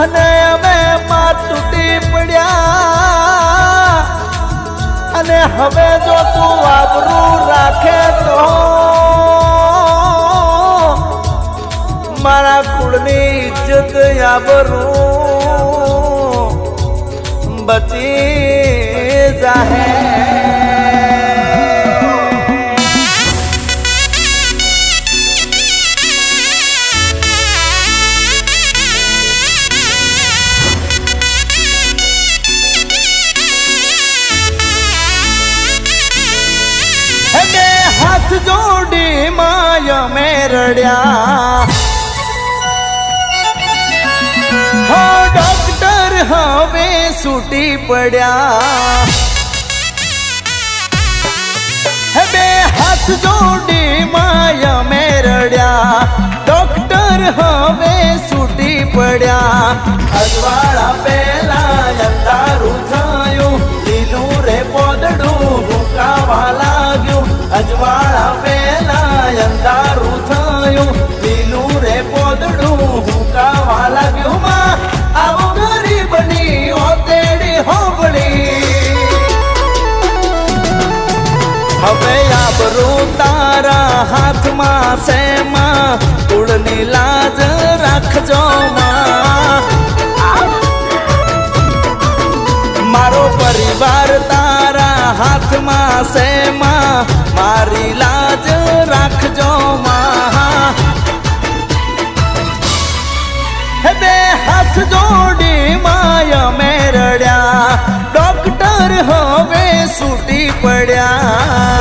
અને અમે માં તૂટી પડ્યા અને હવે જો તું આબરૂ રાખે તો મારા કુળની ઇજ્જત આબરૂ બચી જાહે हाथ जोड़ी माया में रड़िया हो डॉक्टर हवे सूटी पड़िया बे हाथ जोड़ी माया में रड़िया डॉक्टर हवे सूटी पड़िया अजवाड़ा पेला अंधारू थयो लीलू रे पोदड़ू भूकावा लाग्यू अजवाड़ा पेला अंधारू थयो लीलू रे पोदड़ू भूकावा लाग्यू मां आवो गरीबनी ओतेड़ी होबड़ी હવે આબરૂ તારા હાથમાં છે માં કુળની લાજ રાખજો માં મારો પરિવાર તારા હાથમાં છે માં મારી લાજ રાખજો માં હે બે હાથ જોડી માય મેરડ્યા ડોક્ટર હવે છૂટી પડ્યા